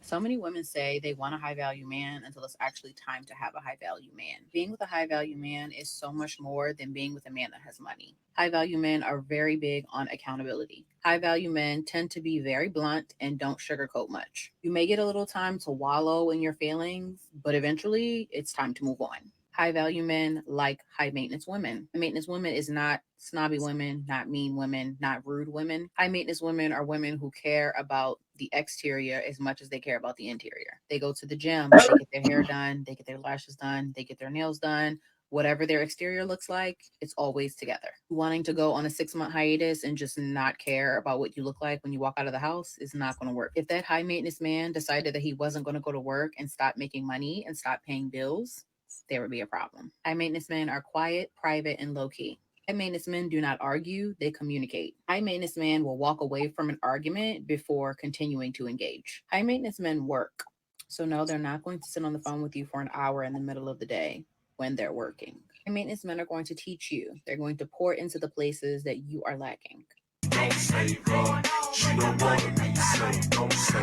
So many women say they want a high value man until it's actually time to have a high value man. Being with a high value man is so much more than being with a man that has money. High value men are very big on accountability. High value men tend to be very blunt and don't sugarcoat much. You may get a little time to wallow in your feelings, but eventually it's time to move on. High value men like high maintenance women. High maintenance women is not snobby women, not mean women, not rude women. High maintenance women are women who care about the exterior as much as they care about the interior. They go to the gym, they get their hair done, they get their lashes done, they get their nails done. Whatever their exterior looks like, it's always together. Wanting to go on a 6 month hiatus and just not care about what you look like when you walk out of the house is not going to work. If that high maintenance man decided that he wasn't going to go to work and stop making money and stop paying bills, there would be a problem. High maintenance men are quiet, private, and low key. High maintenance men do not argue, they communicate. High maintenance men will walk away from an argument before continuing to engage. High maintenance men work. So, no, they're not going to sit on the phone with you for an hour in the middle of the day when they're working. High maintenance men are going to teach you, they're going to pour into the places that you are lacking.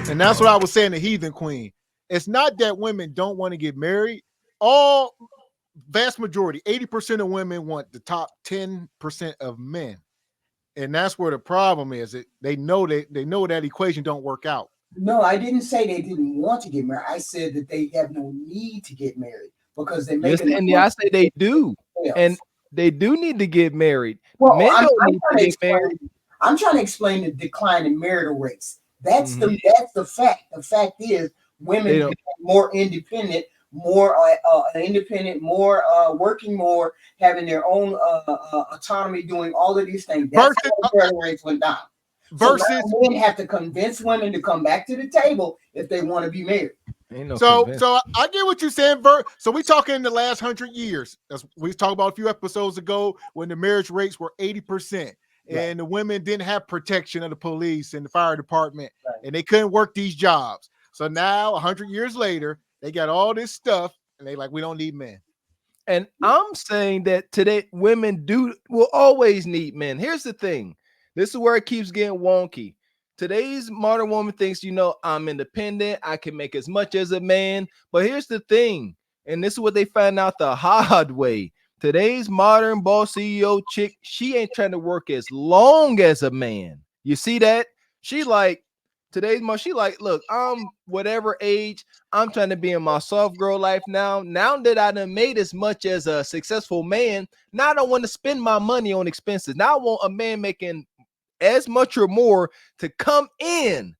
And that's what I was saying, the heathen queen. It's not that women don't want to get married. All vast majority, 80% of women want the top 10% of men. And that's where the problem is. They know that equation don't work out. No, I didn't say they didn't want to get married. I said that they have no need to get married because they make Yes, enough and money. I say they do, and they do need to get married. Well, Men don't I'm need to trying to get married. explain. I'm trying to explain the decline in marital rates. Mhm. That's the fact. The fact is, women They become don't. more independent, more working more, having their own autonomy, doing all of these things. That's Versus, how the marital rates went down. So versus now men have to convince women to come back to the table if they want to be married. Ain't no so convince. so I get what you're saying. So we talking in the last 100 years. We talked about a few episodes ago when the marriage rates were 80%, Right. and the women didn't have protection of the police and the fire department, Right. and they couldn't work these jobs. So now 100 years later, they got all this stuff, and they like, we don't need men. And I'm saying that today women will always need men. Here's the thing. This is where it keeps getting wonky. Today's modern woman thinks, I'm independent. I can make as much as a man. But here's the thing. And this is what they find out the hard way. Today's modern boss CEO chick, she ain't trying to work as long as a man. You see that? She like, today's mom, she like, look, I'm whatever age. I'm trying to be in my soft girl life now. Now that I done made as much as a successful man, now I don't want to spend my money on expenses. Now I want a man making as much or more to come in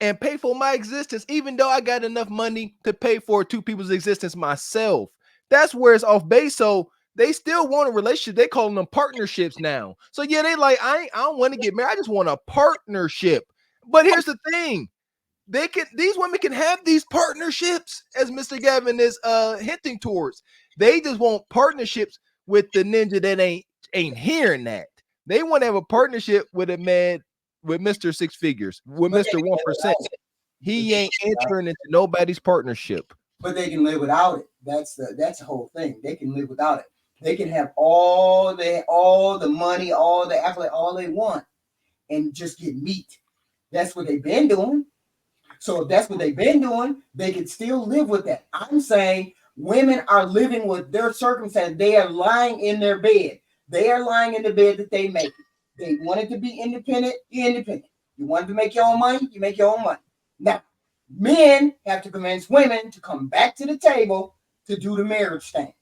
and pay for my existence, even though I got enough money to pay for two people's existence myself. That's where it's off base. So they still want a relationship. They calling them partnerships now. So yeah, they like, I don't want to get married. I just want a partnership. But here's the thing. These women can have these partnerships, as Mr. Gavin is hinting towards. They just want partnerships with the ninja that ain't hearing that. They want to have a partnership with a man with Mr. Six Figures, with But Mr. 1%. He ain't entering into nobody's partnership. But they can live without it. That's the whole thing. They can live without it. They can have all the money, all the accolade, all they want, and just get meat. That's what they've been doing. So if that's what they've been doing, they can still live with that. I'm saying women are living with their circumstance. They are lying in their bed. They are lying in the bed that they make. They wanted to be independent, you're independent. You wanted to make your own money, you make your own money. Now, men have to convince women to come back to the table to do the marriage thing.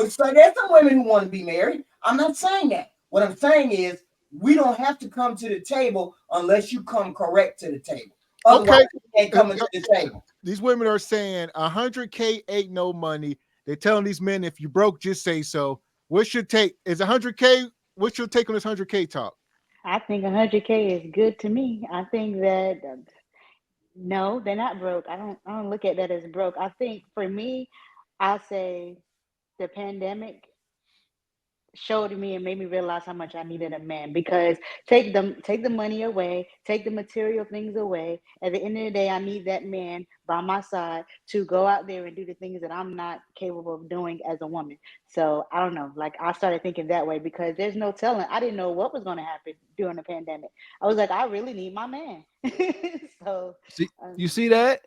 So there's some women who want to be married. I'm not saying that. What I'm saying is we don't have to come to the table unless you come correct to the table. Otherwise, Okay. you can't come to the table. These women are saying 100K ain't no money. They're telling these men, if you broke, just say so. What's your take? Is 100K? What's your take on this 100K talk? I think 100K is good to me. I think that no, they're not broke. I don't look at that as broke. I think for me, I say the pandemic showed me and made me realize how much I needed a man because take the money away, take the material things away. At the end of the day, I need that man by my side to go out there and do the things that I'm not capable of doing as a woman. So I don't know. Like I started thinking that way because there's no telling. I didn't know what was going to happen during the pandemic. I was like, I really need my man. so See, um, you see that?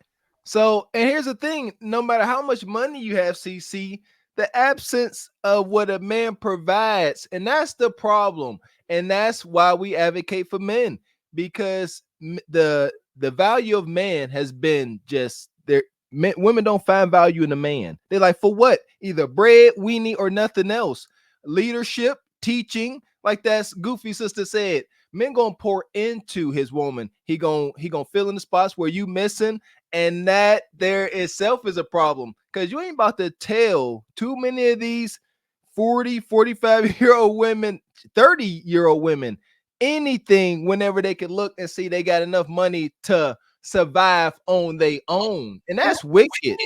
So, and here's the thing: no matter how much money you have, CC, the absence of what a man provides, and that's the problem, and that's why we advocate for men, because the value of man has been just there. Women don't find value in a man. They're like, for what? Either bread, weenie, or nothing else. Leadership, teaching, like that's Goofy sister said. Men gonna pour into his woman. He gonna fill in the spots where you missing, and that there itself is a problem, because you ain't about to tell too many of these 40, 45-year-old women, 30-year-old women anything whenever they can look and see they got enough money to survive on their own. And that's wicked.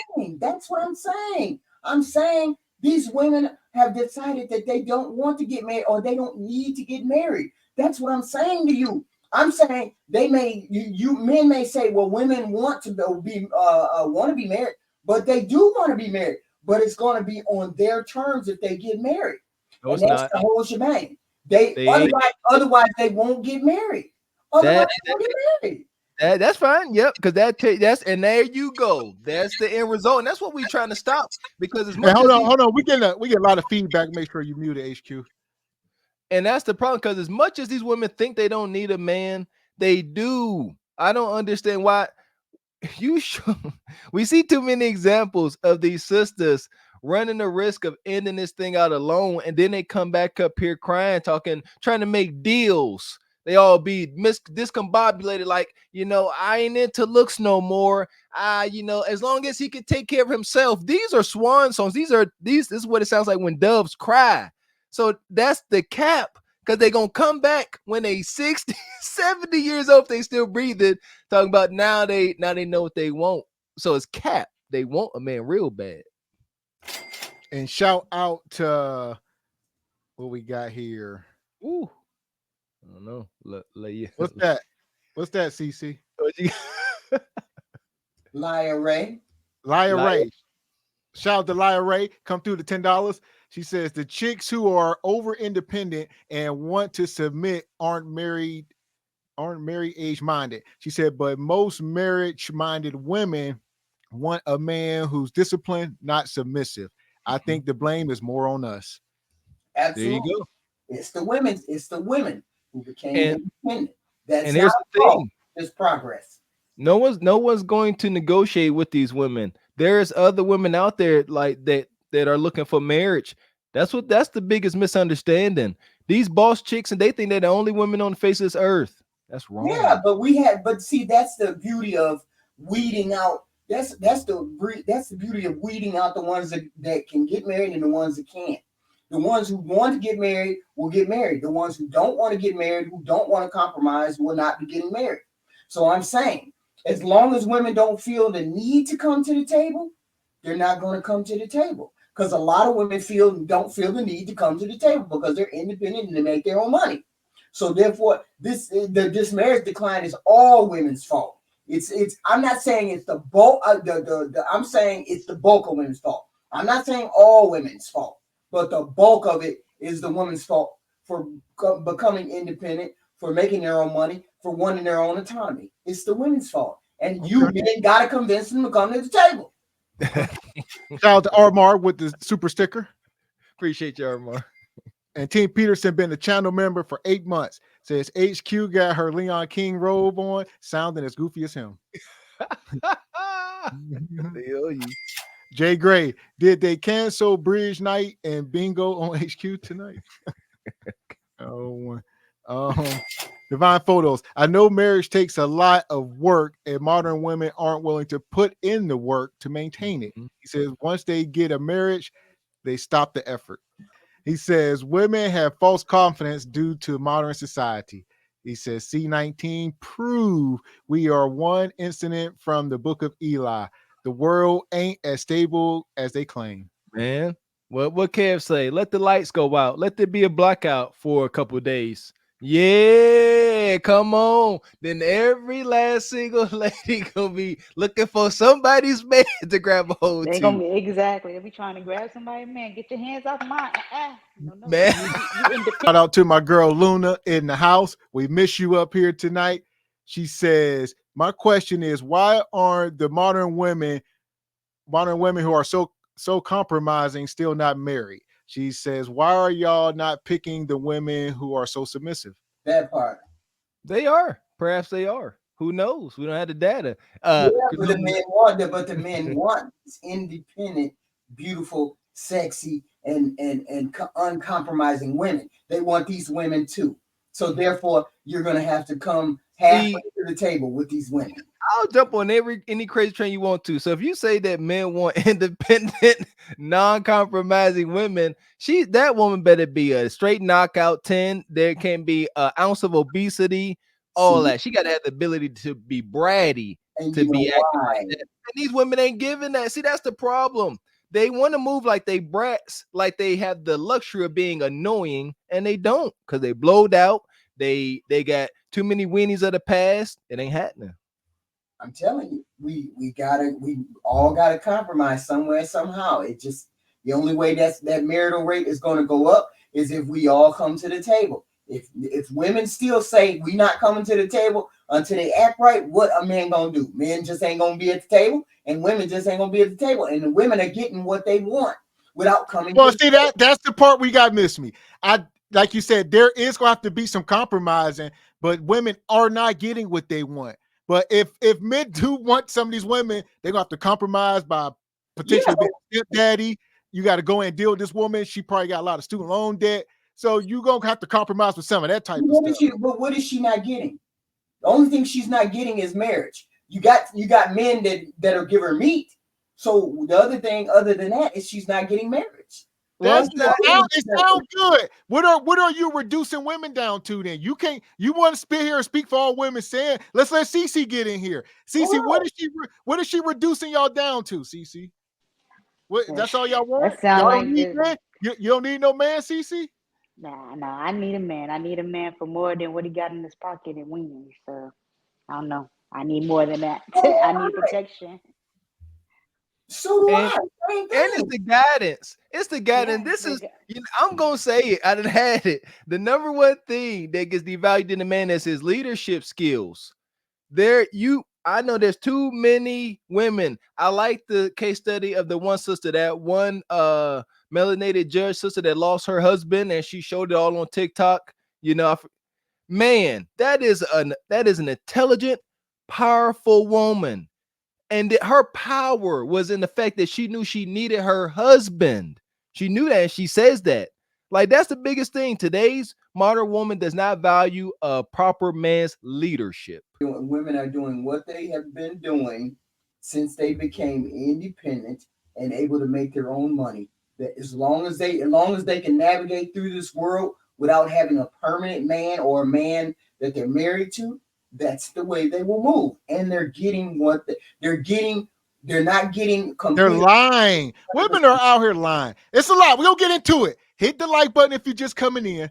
That's what I'm saying. I'm saying these women have decided that they don't want to get married or they don't need to get married. That's what I'm saying to you. I'm saying they may, you men may say, well, women want to be married, but they do want to be married, but it's going to be on their terms if they get married. No, and it's that's not. the whole shebang. They otherwise they won't get married. Otherwise they won't get married. That's fine. Yep, because that's and there you go. That's the end result, and that's what we're trying to stop. Because as much hold on, we get a lot of feedback. Make sure you mute the HQ. And that's the problem, because as much as these women think they don't need a man, they do. I don't understand why we see too many examples of these sisters running the risk of ending this thing out alone, and then they come back up here crying, trying to make deals. They all be discombobulated, like, I ain't into looks no more. As long as he can take care of himself. These are swan songs. This is what it sounds like when doves cry. So that's the cap, because they're going to come back when they 60, 70 years old, if they still breathing, talking about now they know what they want. So it's cap. They want a man real bad. And shout out to what we got here. Ooh. I don't know. What's that? What's that, CC? Liar Ray. Shout out to Liar Ray. Come through the $10. She says the chicks who are over independent and want to submit aren't married age minded. She said, but most marriage minded women want a man who's disciplined, not submissive. I think the blame is more on us. Absolutely. There you go. It's the women who became independent. That's here's the thing. It's progress. No one's going to negotiate with these women. There's other women out there like that are looking for marriage. That's the biggest misunderstanding. These boss chicks, and they think they're the only women on the face of this earth. That's wrong. Yeah, but see, that's the beauty of weeding out. That's the beauty of weeding out the ones that can get married and the ones that can't. The ones who want to get married will get married. The ones who don't want to get married, who don't want to compromise, will not be getting married. So I'm saying, as long as women don't feel the need to come to the table, they're not going to come to the table. Because a lot of women don't feel the need to come to the table because they're independent and they make their own money. So therefore, this marriage decline is all women's fault. I'm not saying it's the bulk. I'm saying it's the bulk of women's fault. I'm not saying all women's fault, but the bulk of it is the woman's fault for becoming independent, for making their own money, for wanting their own autonomy. It's the women's fault, and you men got to convince them to come to the table. Shout out to Armar with the super sticker. Appreciate you, Armar. And Team Peterson been a channel member for 8 months. Says HQ got her Leon King robe on, sounding as goofy as him. Jay Gray, did they cancel Bridge Night and Bingo on HQ tonight? Divine Photos. I know marriage takes a lot of work, and modern women aren't willing to put in the work to maintain it. He says once they get a marriage, they stop the effort. He says women have false confidence due to modern society. He says C19 prove we are one incident from the book of Eli. The world ain't as stable as they claim. Man, what Kev say? Let the lights go out. Let there be a blackout for a couple of days. Yeah, come on. Then every last single lady gonna be looking for somebody's man to grab a hold to. They're gonna be exactly. They'll be trying to grab somebody, man. Get your hands off mine. No, man. Shout out to my girl Luna in the house. We miss you up here tonight. She says My question is, why aren't the modern women who are so compromising still not married? She says, why are y'all not picking the women who are so submissive? That part. They are. Perhaps they are. Who knows? We don't have the data. Yeah, but the men want that. But the men want independent, beautiful, sexy, and uncompromising women. They want these women too. So therefore, you're going to have to come halfway to the table with these women. I'll jump on any crazy train you want to. So if you say that men want independent, non-compromising women, that woman better be a straight knockout 10. There can't be an ounce of obesity, all that. She got to have the ability to be bratty, and to be acting like that. And these women ain't giving that. See, that's the problem. They want to move like they brats, like they have the luxury of being annoying, and they don't, because they blowed out. They got too many weenies of the past. It ain't happening. I'm telling you, we all gotta compromise somewhere, somehow. It just, the only way that marital rate is going to go up is if we all come to the table. If women still say we not coming to the table until they act right, what a man gonna do? Men just ain't gonna be at the table, and women just ain't gonna be at the table, and the women are getting what they want without coming. Well, see, that's the part we got missed me. Like you said, there is gonna have to be some compromising, but women are not getting what they want. But if men do want some of these women, they're gonna have to compromise by potentially being a stepdaddy. You got to go and deal with this woman. She probably got a lot of student loan debt. So you're gonna have to compromise with some of that type of stuff. But what is she not getting? The only thing she's not getting is marriage. You got men that'll give her meat. So the other thing, other than that, is she's not getting marriage. It sounds good. What are you reducing women down to then? You want to spit here and speak for all women saying, let's let Cece get in here. Cece, what is she reducing y'all down to, Cece? That's all y'all want? Y'all don't need man? You don't need no man, Cece? Nah, I need a man. I need a man for more than what he got in his pocket and weenies. So I don't know. I need more than that. I need protection. So do I. And it's the guidance. It's the guidance. Yeah, This is, I'm gonna say it. I done had it. The number one thing that gets devalued in a man is his leadership skills. I know there's too many women. I like the case study of the one sister, that one melanated judge sister that lost her husband, and she showed it all on TikTok. Man, that is an intelligent, powerful woman. And her power was in the fact that she knew she needed her husband. She knew that, and she says that. Like, that's the biggest thing. Today's modern woman does not value a proper man's leadership. Women are doing what they have been doing since they became independent and able to make their own money. That as long as they can navigate through this world without having a permanent man or a man that they're married to, that's the way they will move. And they're getting what they're getting. They're not getting. They're lying. Women are out here lying. It's a lot. We'll get into it. Hit the like button if you're just coming in.